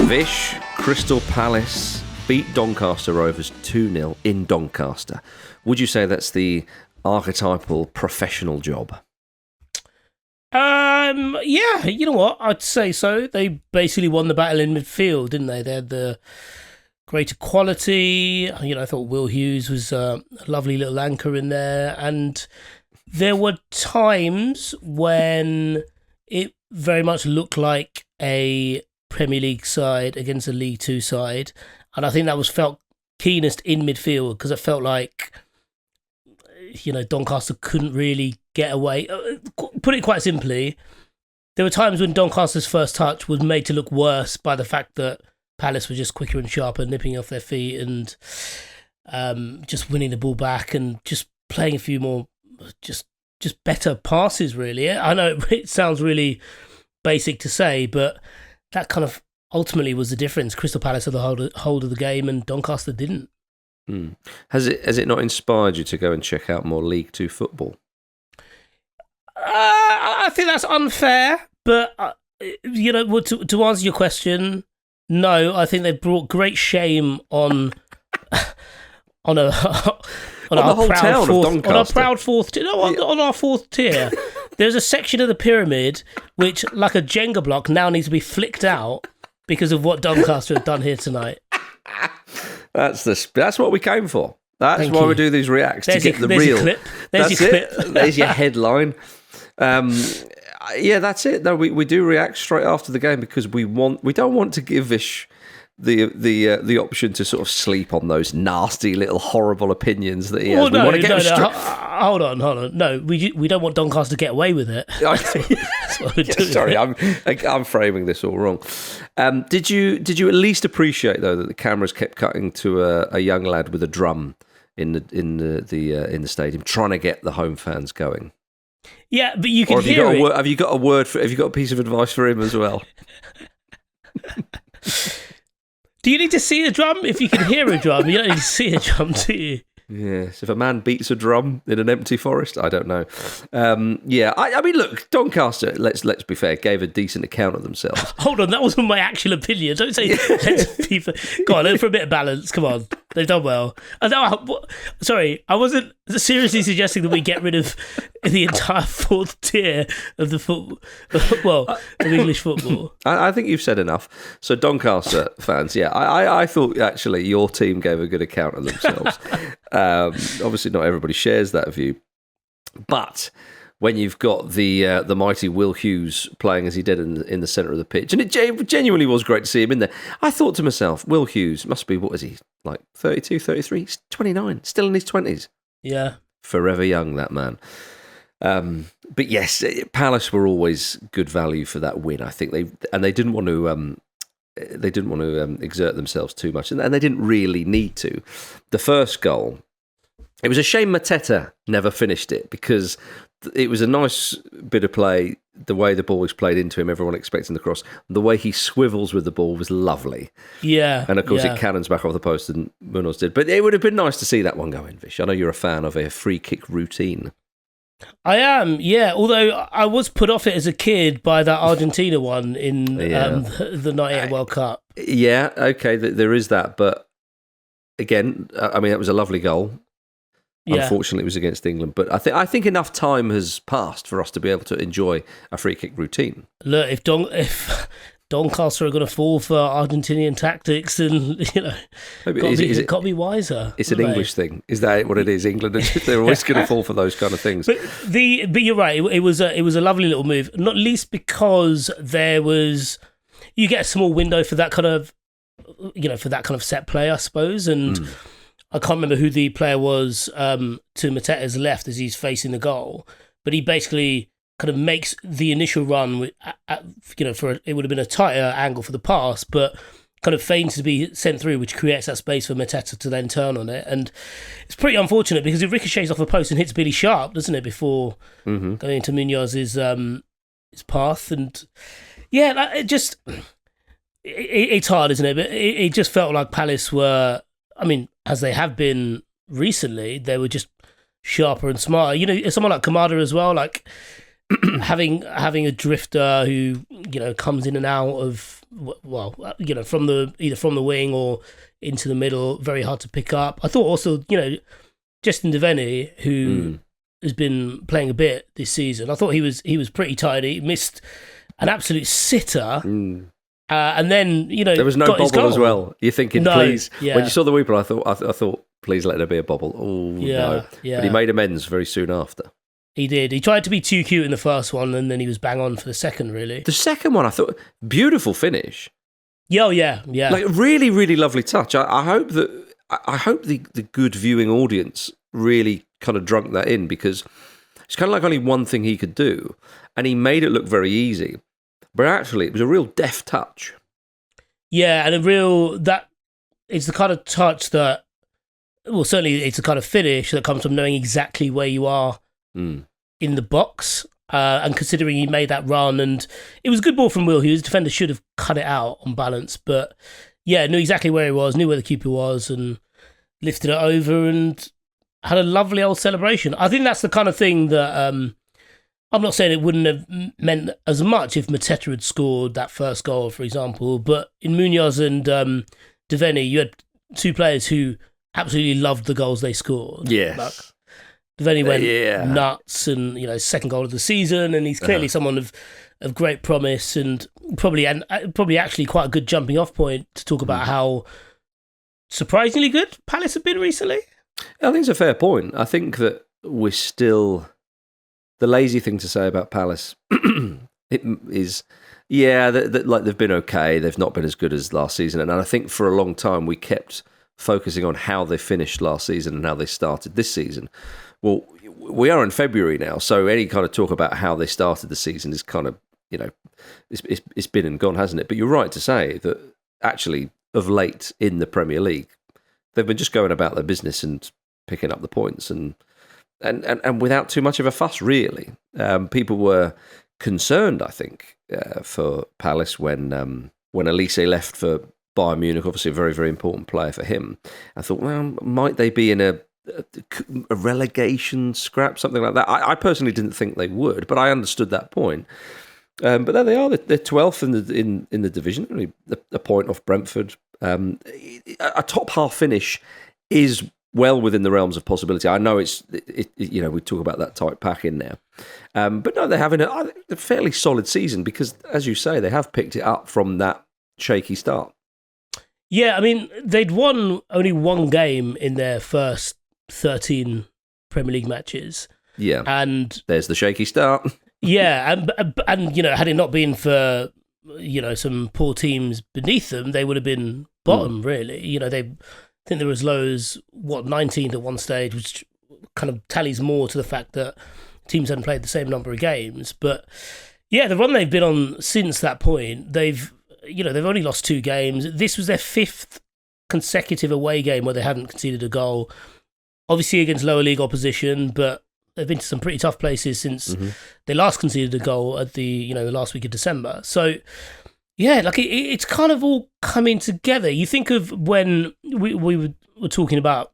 Vish, Crystal Palace beat Doncaster Rovers 2-0 in Doncaster. Would you say that's the archetypal professional job? Yeah, you know what? I'd say so. They basically won the battle in midfield, didn't they? They had the greater quality. You know, I thought Will Hughes was a lovely little anchor in there. And there were times when it very much looked like a Premier League side against a League Two side. And I think that was felt keenest in midfield because it felt like, you know, Doncaster couldn't really get away. Put it quite simply, there were times when Doncaster's first touch was made to look worse by the fact that Palace were just quicker and sharper, nipping off their feet and just winning the ball back and just playing a few more, just better passes, really. I know it sounds really basic to say, but that kind of ultimately was the difference. Crystal Palace had the hold of the game and Doncaster didn't. Has it not inspired you to go and check out more League Two football? I think that's unfair, but you know, to answer your question, no. I think they've brought great shame on on our proud fourth tier. No, on our fourth tier. There's a section of the pyramid which, like a Jenga block, now needs to be flicked out because of what Doncaster have done here tonight. That's what we came for. That's why we do these reacts, to get the real. Clip. There's your clip. There's your headline. Yeah, that's it. No, we do react straight after the game because we don't want to give Vish the option to sort of sleep on those nasty little horrible opinions that he has. Well, hold on. No, we don't want Doncaster to get away with it. Sorry, I'm framing this all wrong. Did you at least appreciate though that the cameras kept cutting to a young lad with a drum in the stadium, trying to get the home fans going? Yeah, but you can hear it. Have you got a piece of advice for him as well? Do you need to see a drum? If you can hear a drum, you don't need to see a drum, do you? Yes, if a man beats a drum in an empty forest, I don't know. Yeah, I mean, look, Doncaster, let's be fair, gave a decent account of themselves. Hold on, that wasn't my actual opinion. Don't say let's be fair. Go on, for a bit of balance. Come on, they've done well. Sorry, I wasn't seriously suggesting that we get rid of the entire fourth tier of the of English football. I think you've said enough. So Doncaster fans, yeah, I thought actually your team gave a good account of themselves. Obviously, not everybody shares that view, but when you've got the mighty Will Hughes playing as he did in the centre of the pitch, and it genuinely was great to see him in there. I thought to myself, Will Hughes must be, what is he, like 32, 33? He's 29, still in his 20s. Yeah, forever young, that man. But yes, Palace were always good value for that win. I think they didn't want to. They didn't want to exert themselves too much, and they didn't really need to. The first goal, it was a shame Mateta never finished it because it was a nice bit of play. The way the ball was played into him, everyone expecting the cross. The way he swivels with the ball was lovely. Yeah. And of course it cannons back off the post and Munoz did. But it would have been nice to see that one go in, Vish. I know you're a fan of a free kick routine. I am, yeah. Although I was put off it as a kid by that Argentina one in the 98 World Cup. Yeah, okay, there is that. But again, I mean, it was a lovely goal. Yeah. Unfortunately, it was against England. But I think enough time has passed for us to be able to enjoy a free kick routine. Look, if Doncaster are going to fall for Argentinian tactics, then got to be wiser. It's an English thing. Is that what it is? England, they're always going to fall for those kind of things. But you're right. It was a lovely little move, not least because you get a small window for that kind of set play, I suppose. And I can't remember who the player was to Mateta's left as he's facing the goal, but he basically kind of makes the initial run, it would have been a tighter angle for the pass, but kind of feigns to be sent through, which creates that space for Mateta to then turn on it. And it's pretty unfortunate because it ricochets off the post and hits Billy Sharp, doesn't it, before going into Munoz's his path. And yeah, it's hard, isn't it? But it just felt like Palace were, I mean, as they have been recently, they were just sharper and smarter. You know, someone like Kamada as well, like, having a drifter who comes in and out of from either from the wing or into the middle, very hard to pick up. I thought also Justin Devaney, who has been playing a bit this season, I thought he was pretty tidy. He missed an absolute sitter. And then there was no bobble as well. You're thinking, please. Yeah. When you saw the Weeper, I thought, please let there be a bobble. Oh no! Yeah. But he made amends very soon after. He did. He tried to be too cute in the first one, and then he was bang on for the second. Really, the second one, I thought, beautiful finish. Yeah. Like really, really lovely touch. I hope the good viewing audience really kind of drunk that in, because it's kind of like only one thing he could do, and he made it look very easy. But actually, it was a real deft touch. Yeah, and it's the kind of touch that, well, certainly it's the kind of finish that comes from knowing exactly where you are in the box. And considering he made that run, and it was a good ball from Will Hughes, the defender should have cut it out on balance. But yeah, knew exactly where he was, knew where the keeper was, and lifted it over and had a lovely old celebration. I think that's the kind of thing that... I'm not saying it wouldn't have meant as much if Mateta had scored that first goal, for example, but in Munoz and Devaney, you had two players who absolutely loved the goals they scored. Yes. Like, Devaney went nuts, and second goal of the season, and he's clearly someone of great promise, and probably actually quite a good jumping off point to talk about how surprisingly good Palace have been recently. I think it's a fair point. I think that we're still... The lazy thing to say about Palace is, that they've been okay. They've not been as good as last season. And I think for a long time we kept focusing on how they finished last season and how they started this season. Well, we are in February now, so any kind of talk about how they started the season is kind of, it's been and gone, hasn't it? But you're right to say that actually of late in the Premier League, they've been just going about their business and picking up the points and without too much of a fuss, really. People were concerned, I think, for Palace when Esse left for Bayern Munich, obviously a very, very important player for him. I thought, well, might they be in a relegation scrap, something like that? I personally didn't think they would, but I understood that point. But there they are, they're 12th in the division, only a point off Brentford. A top half finish is well within the realms of possibility. I know we talk about that tight pack in there. But no, they're having a fairly solid season because, as you say, they have picked it up from that shaky start. Yeah, I mean, they'd won only one game in their first 13 Premier League matches. Yeah. And there's the shaky start. Yeah, and had it not been for, some poor teams beneath them, they would have been bottom, really. I think they were as low as, 19th at one stage, which kind of tallies more to the fact that teams hadn't played the same number of games. But yeah, the run they've been on since that point, they've only lost 2 games. This was their 5th consecutive away game where they hadn't conceded a goal. Obviously against lower league opposition, but they've been to some pretty tough places since they last conceded a goal at the last week of December. So yeah, like it's kind of all coming together. You think of when we were talking about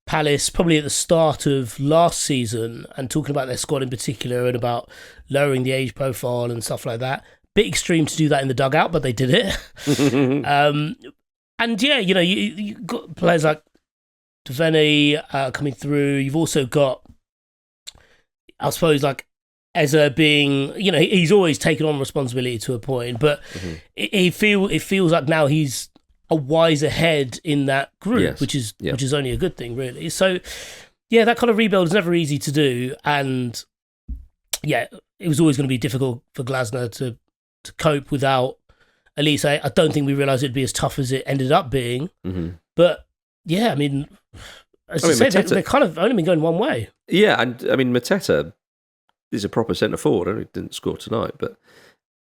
Palace probably at the start of last season and talking about their squad in particular and about lowering the age profile and stuff like that. Bit extreme to do that in the dugout, but they did it. And yeah, you got players like Devaney coming through. You've also got, I suppose, like Esse being, he's always taken on responsibility to a point, but it feels like now he's a wiser head in that group, which is only a good thing, really. So yeah, that kind of rebuild is never easy to do, and yeah, it was always going to be difficult for Glasner to cope without Esse. I don't think we realised it'd be as tough as it ended up being, but yeah, I mean, as I say, they've kind of only been going one way. Yeah, and I mean, Mateta is a proper centre forward. I know he didn't score tonight, but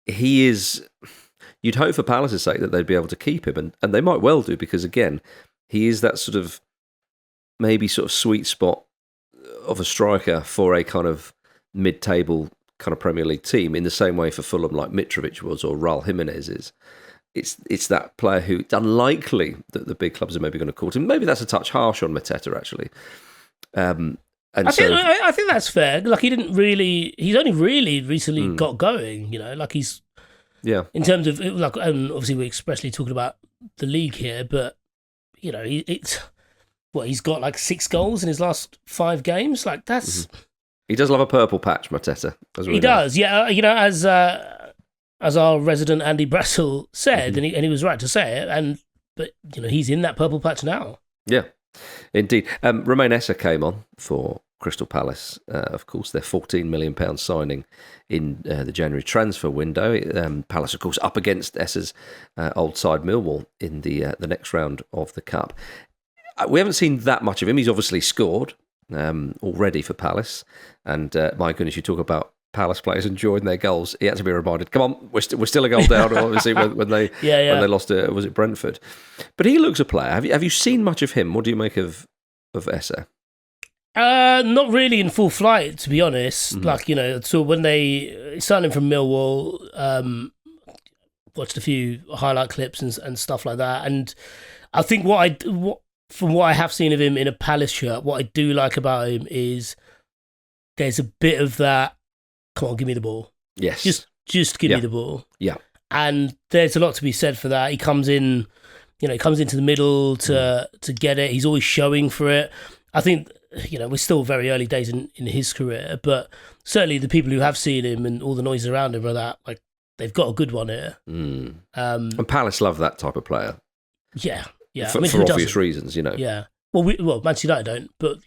he is... You'd hope for Palace's sake that they'd be able to keep him, and they might well do, because again, he is that sort of sweet spot of a striker for a kind of mid-table kind of Premier League team, in the same way for Fulham like Mitrovic was or Raul Jimenez is. It's that player who it's unlikely that the big clubs are maybe going to call him. Maybe that's a touch harsh on Mateta, actually. And I think that's fair. Like he's only really recently got going. Like he's in terms of like, and obviously we're expressly talking about the league here, but he's got like 6 goals in his last 5 games. Like that's he does love a purple patch, Mateta. He does, yeah. As our resident Andy Brassel said, and he was right to say it. But he's in that purple patch now. Yeah. Indeed. Romain Esse came on for Crystal Palace, of course, their £14 million signing in the January transfer window. Palace, of course, up against Esse's old side Millwall in the next round of the Cup. We haven't seen that much of him. He's obviously scored already for Palace. And my goodness, you talk about Palace players enjoying their goals. He had to be reminded, come on, we're still a goal down, obviously, when they lost to, was it Brentford? But he looks a player. Have you seen much of him? What do you make of Esse? Not really in full flight, to be honest. Like, so when they signed him from Millwall, watched a few highlight clips and stuff like that. And I think from what I have seen of him in a Palace shirt, what I do like about him is there's a bit of that, come on, give me the ball. Yes. Just give me the ball. Yeah. And there's a lot to be said for that. He comes in, he comes into the middle to get it. He's always showing for it. I think, we're still very early days in his career, but certainly the people who have seen him and all the noise around him are that, like, they've got a good one here. And Palace love that type of player. Yeah. Yeah. For obvious reasons, Yeah. Well, Manchester United don't, but...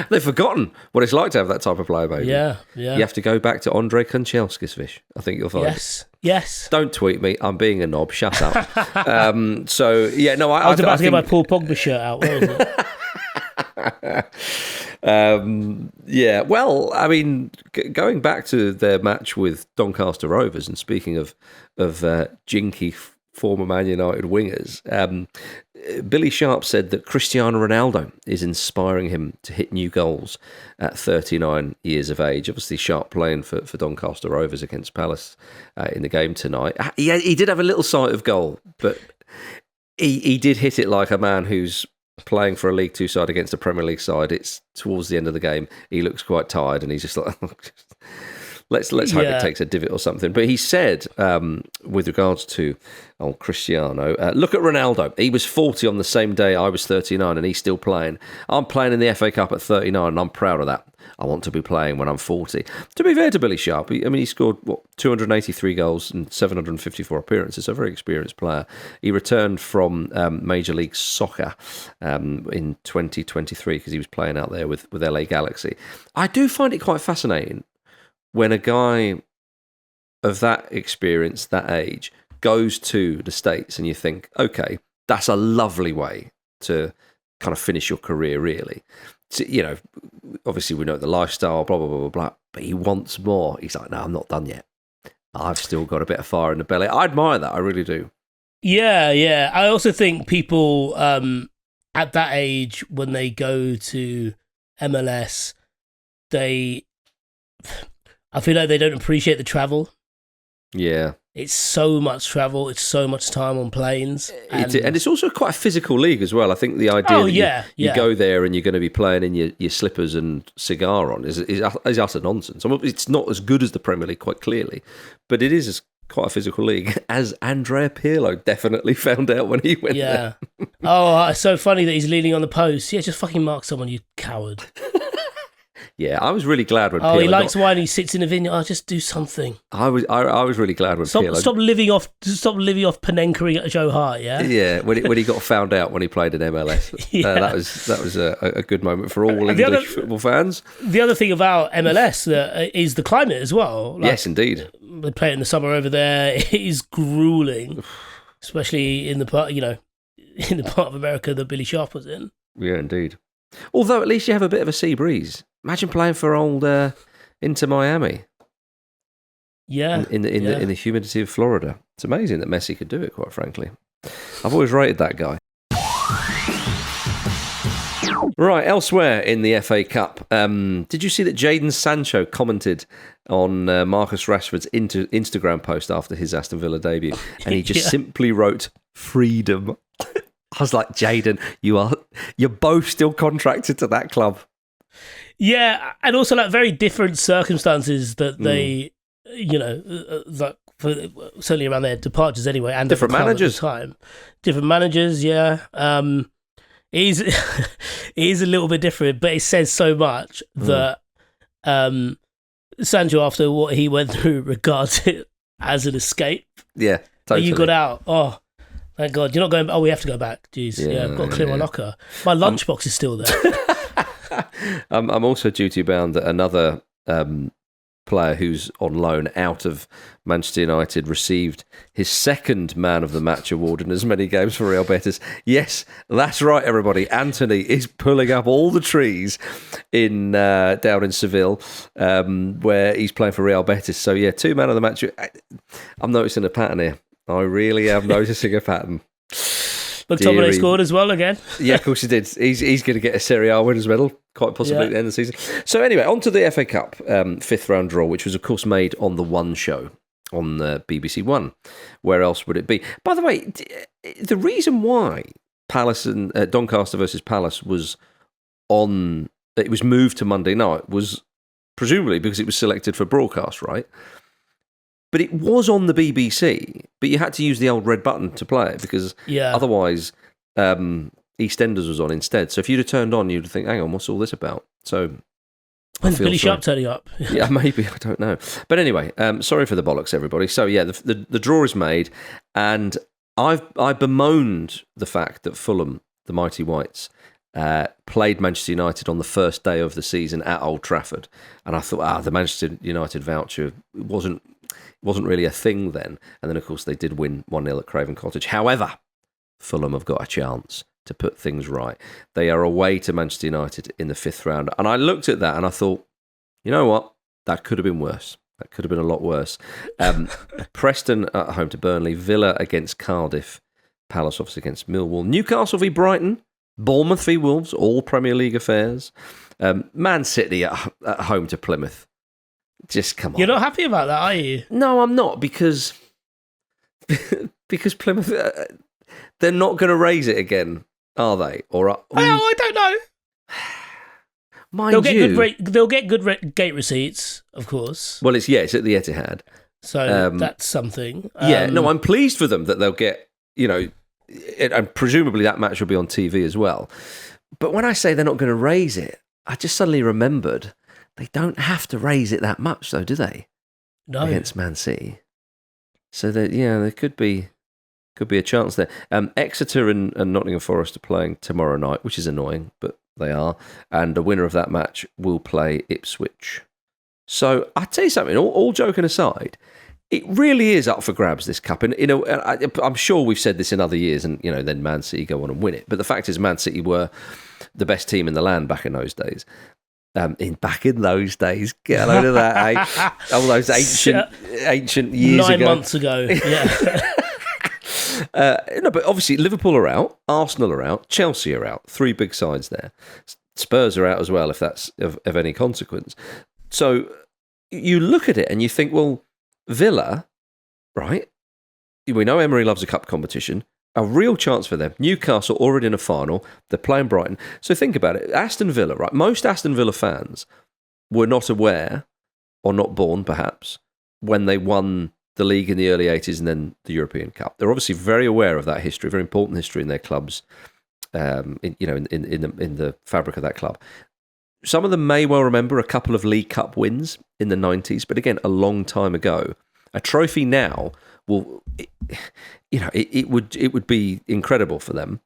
They've forgotten what it's like to have that type of player, baby. Yeah. You have to go back to Andre Kanchelskis, Vish. I think you'll find. Yes. Don't tweet me. I'm being a knob. Shut up. I was about to get my Paul Pogba shirt out. What was it? Well, I mean, going back to their match with Doncaster Rovers, and speaking of jinky former Man United wingers, Billy Sharp said that Cristiano Ronaldo is inspiring him to hit new goals at 39 years of age. Obviously, Sharp playing for Doncaster Rovers against Palace in the game tonight. He did have a little sight of goal, but he did hit it like a man who's playing for a League Two side against a Premier League side. It's towards the end of the game. He looks quite tired, and he's just like... Let's hope it takes a divot or something. But he said, with regards to old Cristiano, look at Ronaldo. He was 40 on the same day I was 39, and he's still playing. I'm playing in the FA Cup at 39, and I'm proud of that. I want to be playing when I'm 40. To be fair to Billy Sharp, he scored 283 goals and 754 appearances. So a very experienced player. He returned from Major League Soccer in 2023 because he was playing out there with LA Galaxy. I do find it quite fascinating when a guy of that experience, that age, goes to the States and you think, okay, that's a lovely way to kind of finish your career, really. So, obviously we know the lifestyle, blah, blah, blah, blah, blah, but he wants more. He's like, no, I'm not done yet. I've still got a bit of fire in the belly. I admire that. I really do. Yeah. I also think people at that age, when they go to MLS, I feel like they don't appreciate the travel. Yeah. It's so much travel. It's so much time on planes. And it's also quite a physical league as well. I think the idea you go there and you're going to be playing in your slippers and cigar on is utter nonsense. I mean, it's not as good as the Premier League, quite clearly, but it is quite a physical league, as Andrea Pirlo definitely found out when he went there. It's so funny that he's leaning on the post. Yeah, just fucking mark someone, you coward. Yeah, I was really glad when Pirlo... he likes wine, he sits in a vineyard. Just do something. I was really glad when Pirlo... Stop living off Panenkering at Joe Hart, yeah? Yeah, when he got found out when he played in MLS. That was a good moment for all English football fans. The other thing about MLS is the climate as well. Yes, indeed. They play it in the summer over there. It is gruelling, especially in the part, in the part of America that Billy Sharp was in. Yeah, indeed. Although at least you have a bit of a sea breeze. Imagine playing for old Inter Miami. Yeah. In the humidity of Florida. It's amazing that Messi could do it, quite frankly. I've always rated that guy. Right, elsewhere in the FA Cup, did you see that Jadon Sancho commented on Marcus Rashford's Instagram post after his Aston Villa debut? And he just simply wrote, freedom. I was like, Jadon, you're both still contracted to that club. Yeah, and also like very different circumstances that they, like certainly around their departures anyway, and different managers. At the time. Different managers, yeah. He's he's a little bit different, but it says so much that Sancho, after what he went through, regards it as an escape. Yeah, totally. You got out. Oh, thank God. You're not going. Oh, we have to go back. Jeez. Yeah, I've got to clear my locker. My lunchbox is still there. I'm also duty bound that another player who's on loan out of Manchester United received his second Man of the Match award in as many games for Real Betis. Yes, that's right, everybody. Anthony is pulling up all the trees in down in Seville, where he's playing for Real Betis. So yeah, 2 Man of the Match. I'm noticing a pattern here. I really am noticing a pattern. McTominay scored as well again. Yeah, of course he did. He's going to get a Serie A winners medal, quite possibly at the end of the season. So anyway, on to the FA Cup 5th round draw, which was of course made on the One show on BBC One. Where else would it be? By the way, the reason why Palace and Doncaster versus Palace was it was moved to Monday night was presumably because it was selected for broadcast, right? But it was on the BBC, but you had to use the old red button to play it because otherwise EastEnders was on instead. So if you'd have turned on, you'd think, hang on, what's all this about? So when's Billy Sharp turning up? Yeah, maybe, I don't know. But anyway, sorry for the bollocks, everybody. So yeah, the draw is made, and I bemoaned the fact that Fulham, the Mighty Whites, played Manchester United on the first day of the season at Old Trafford, and I thought, the Manchester United voucher wasn't really a thing then. And then, of course, they did win 1-0 at Craven Cottage. However, Fulham have got a chance to put things right. They are away to Manchester United in the 5th round. And I looked at that and I thought, you know what? That could have been worse. That could have been a lot worse. Preston at home to Burnley, Villa against Cardiff, Palace obviously against Millwall, Newcastle v Brighton, Bournemouth v Wolves, all Premier League affairs. Man City at home to Plymouth. Just come on. You're not happy about that, are you? No, I'm not, because Plymouth, they're not going to raise it again, are they? I don't know. They'll get good gate receipts, of course. Well, it's at the Etihad, so that's something. I'm pleased for them that they'll get, and presumably that match will be on TV as well. But when I say they're not going to raise it, I just suddenly remembered. They don't have to raise it that much, though, do they? No. Against Man City. So, there could be a chance there. Exeter and Nottingham Forest are playing tomorrow night, which is annoying, but they are. And the winner of that match will play Ipswich. So, I'll tell you something, all joking aside, it really is up for grabs, this cup. And, I'm sure we've said this in other years, and, then Man City go on and win it. But the fact is, Man City were the best team in the land back in those days. Back in those days, get a load of that, eh? All those ancient years 9 months ago, yeah. No, but obviously Liverpool are out, Arsenal are out, Chelsea are out. 3 big sides there. Spurs are out as well, if that's of any consequence. So you look at it and you think, well, Villa, right? We know Emery loves a cup competition. A real chance for them. Newcastle already in a final. They're playing Brighton. So think about it. Aston Villa, right? Most Aston Villa fans were not aware, or not born perhaps, when they won the league in the early 80s and then the European Cup. They're obviously very aware of that history, very important history in their clubs, in the fabric of that club. Some of them may well remember a couple of League Cup wins in the 90s, but again, a long time ago. A trophy now will... it would be incredible for them.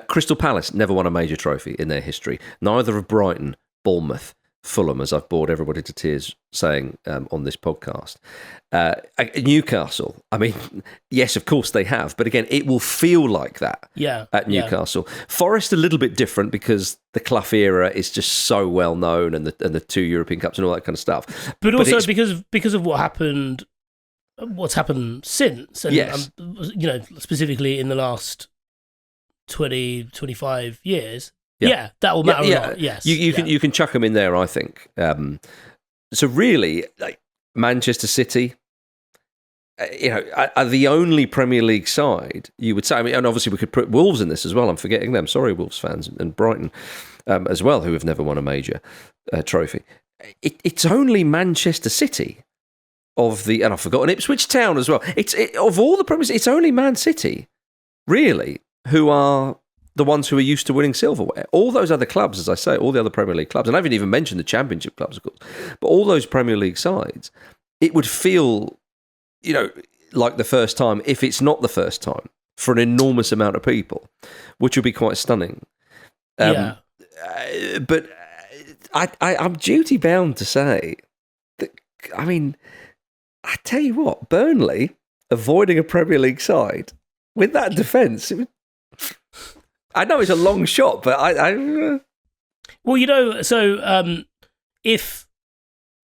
Crystal Palace never won a major trophy in their history. Neither have Brighton, Bournemouth, Fulham, as I've bored everybody to tears saying on this podcast. Newcastle, I mean, yes, of course they have, but again, it will feel like that at Newcastle. Forest a little bit different because the Clough era is just so well known, and the 2 European Cups and all that kind of stuff. But also because of what's happened since, and yes. Specifically in the last 20, 25 years, that will matter a lot. Yes, you can chuck them in there, I think. So really, like Manchester City, are the only Premier League side, you would say. I mean, and obviously we could put Wolves in this as well. I'm forgetting them. Sorry, Wolves fans, and Brighton as well, who have never won a major trophy. It's only Manchester City and I've forgotten Ipswich Town as well. Of all the Premier League, it's only Man City, really, who are the ones who are used to winning silverware. All those other clubs, as I say, all the other Premier League clubs, and I haven't even mentioned the Championship clubs, of course, but all those Premier League sides, it would feel, like the first time, if it's not the first time, for an enormous amount of people, which would be quite stunning. But I'm duty bound to say that, I mean, I tell you what, Burnley avoiding a Premier League side with that defence, I know it's a long shot, but well, so if,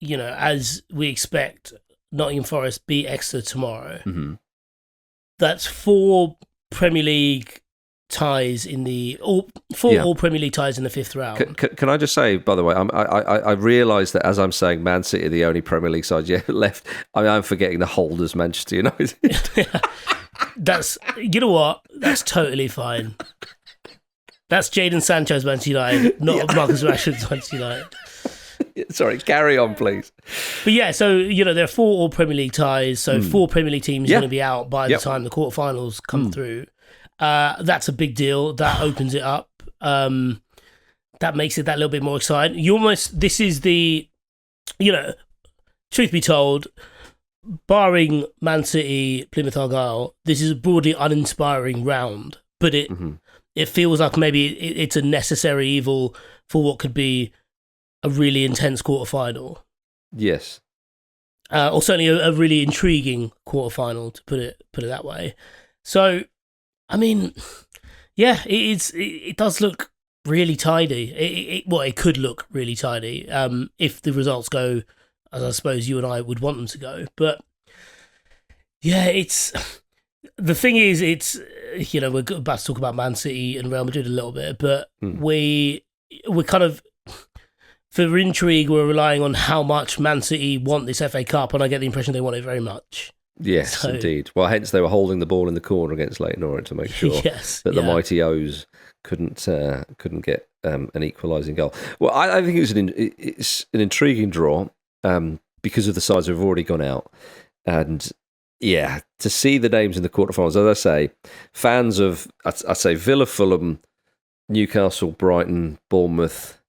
as we expect, Nottingham Forest beat Exeter tomorrow, that's 4 Premier League ties all Premier League ties in the 5th round. Can I just say, by the way, I realise that as I'm saying Man City are the only Premier League side yet left, I'm forgetting the holders, Manchester United. That's, you know what? That's totally fine. That's Jadon Sancho's Manchester United, not Marcus Rashford's Manchester United. Sorry, carry on, please. But yeah, so, there are 4 all Premier League ties, so 4 Premier League teams are going to be out by the time the quarterfinals come through. That's a big deal. That opens it up. That makes it that little bit more exciting. This is the, truth be told, barring Man City, Plymouth Argyle, this is a broadly uninspiring round, but it feels like maybe it's a necessary evil for what could be a really intense quarterfinal. Yes. Or certainly a really intriguing quarterfinal, to put it that way. So, I mean, yeah, it does look really tidy. It could look really tidy if the results go as I suppose you and I would want them to go. But yeah, the thing is, we're about to talk about Man City and Real Madrid a little bit, but we're kind of, for intrigue, we're relying on how much Man City want this FA Cup, and I get the impression they want it very much. Yes, indeed. Well, hence they were holding the ball in the corner against Leyton Orient to make sure that the mighty O's couldn't get an equalising goal. Well, I think it's an intriguing draw because of the sides who've already gone out, and yeah, to see the names in the quarterfinals, as I say, fans of I'd say Villa, Fulham, Newcastle, Brighton, Bournemouth.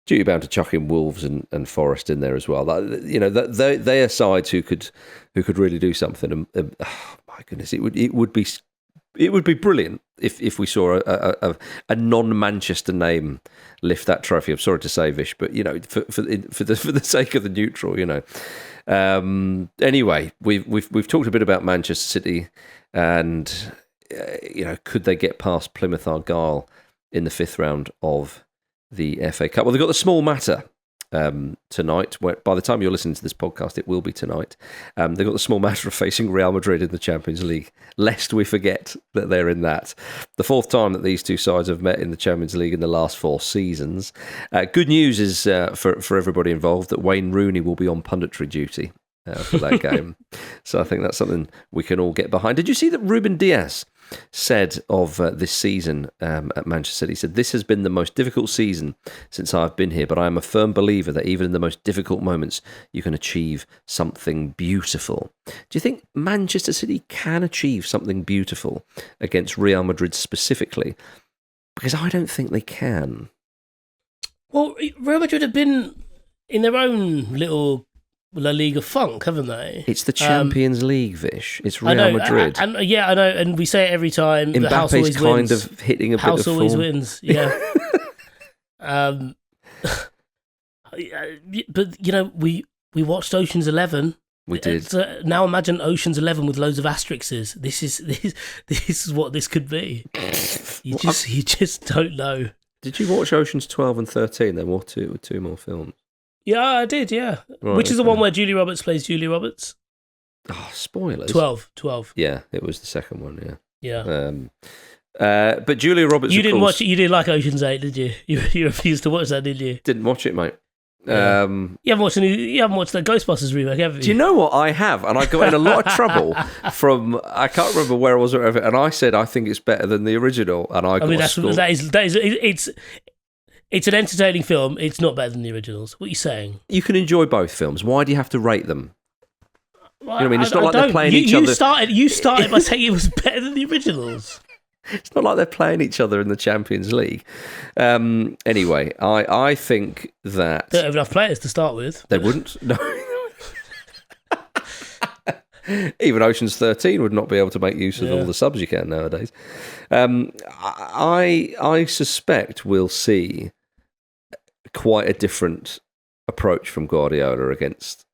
Duty bound to chuck in Wolves and Forest in there as well. They are sides who could really do something. And oh my goodness, it would be brilliant if we saw a non-Manchester name lift that trophy. I'm sorry to say, Vish, but for the sake of the neutral, Anyway, we've talked a bit about Manchester City, and could they get past Plymouth Argyle in the 5th round of the FA Cup? Well, they've got the small matter tonight. Where by the time you're listening to this podcast, it will be tonight. They've got the small matter of facing Real Madrid in the Champions League, lest we forget that they're in that. The 4th time that these two sides have met in the Champions League in the last 4 seasons. Good news is for everybody involved that Wayne Rooney will be on punditry duty for that game. So I think that's something we can all get behind. Did you see that Ruben Diaz said of this season at Manchester City? He said, "This has been the most difficult season since I've been here, but I am a firm believer that even in the most difficult moments, you can achieve something beautiful." Do you think Manchester City can achieve something beautiful against Real Madrid specifically? Because I don't think they can. Well, Real Madrid have been in their own little La Liga funk, haven't they? It's the Champions League, Vish. It's Real Madrid. I know, and we say it every time. Mbappe's the house always kind wins. of hitting a house bit of always form. Wins, yeah. But we watched Ocean's 11. We did. Now imagine Ocean's 11 with loads of asterisks. This is what this could be. You just don't know. Did you watch Ocean's 12 and 13? There were two more films. Yeah, I did, yeah. Right, Which is the one where Julie Roberts plays Julie Roberts? Oh, spoilers. 12. Yeah, it was the second one, yeah. Yeah. But Julia Roberts, you didn't watch it. You didn't like Ocean's 8, did you? You refused to watch that, did you? Didn't watch it, mate. Yeah. You haven't watched the Ghostbusters remake, have you? Do you know what I have? And I got in a lot of trouble from, I can't remember where I was or whatever, and I said I think it's better than the original, and I mean it's an entertaining film. It's not better than the originals. What are you saying? You can enjoy both films. Why do you have to rate them? You know what I mean? It's not like they're playing each other. You started by saying it was better than the originals. It's not like they're playing each other in the Champions League. Anyway, I think that... They don't have enough players to start with. They wouldn't? No. Even Ocean's 13 would not be able to make use of all the subs you can nowadays. I suspect we'll see quite a different approach from Guardiola against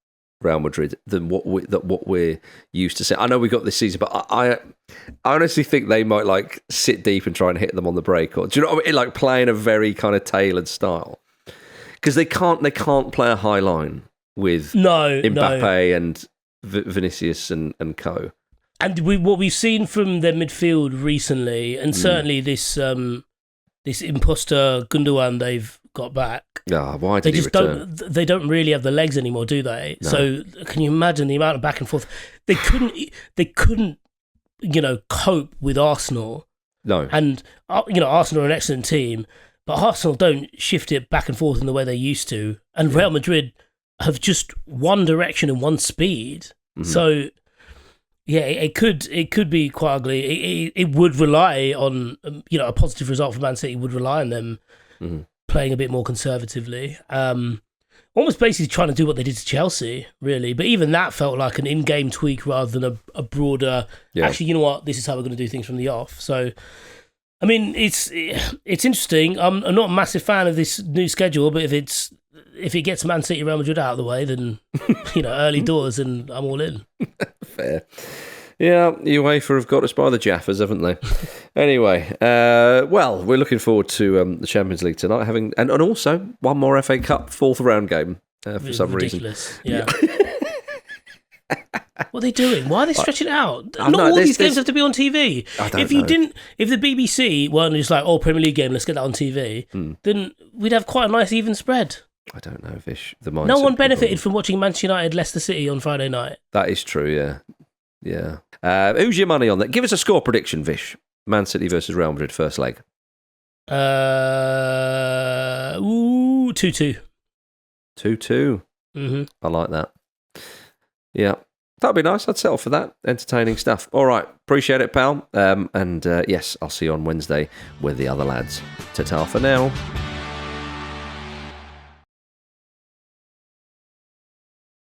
Real Madrid than what we're used to seeing. I know we got this season, but I honestly think they might like sit deep and try and hit them on the break, or do you know what I mean? Like playing a very kind of tailored style, because they can't play a high line with Mbappe and Vinicius and co. And what we've seen from their midfield recently, and certainly this imposter Gundogan they've got back. Why did he return? They don't really have the legs anymore, do they? No. So can you imagine the amount of back and forth? They couldn't, cope with Arsenal. No. And Arsenal are an excellent team, but Arsenal don't shift it back and forth in the way they used to. And Real Madrid have just one direction and one speed. Mm-hmm. So yeah, it could be quite ugly. It would rely on a positive result for Man City would rely on them. Mm-hmm. Playing a bit more conservatively, almost basically trying to do what they did to Chelsea, really. But even that felt like an in-game tweak rather than a broader. Yeah. Actually, you know what? This is how we're going to do things from the off. So, I mean, it's interesting. I'm not a massive fan of this new schedule, but if it gets Man City, Real Madrid out of the way, then early doors, and I'm all in. Fair. Yeah, UEFA have got us by the Jaffas, haven't they? Anyway, well, we're looking forward to the Champions League tonight, and also one more FA Cup fourth round game for some ridiculous. reason. Yeah. What are they doing? Why are they stretching it out? Not all these games have to be on TV. If the BBC weren't just like, Premier League game, let's get that on TV, then we'd have quite a nice even spread. I don't know, Vish. No one benefited from watching Manchester United Leicester City on Friday night. That is true, yeah. Yeah. Who's your money on that? Give us a score prediction, Vish. Man City versus Real Madrid, first leg. 2-2. 2-2. Mm-hmm. I like that. Yeah. That'd be nice. I'd settle for that. Entertaining stuff. All right. Appreciate it, pal. And yes, I'll see you on Wednesday with the other lads. Ta-ta for now.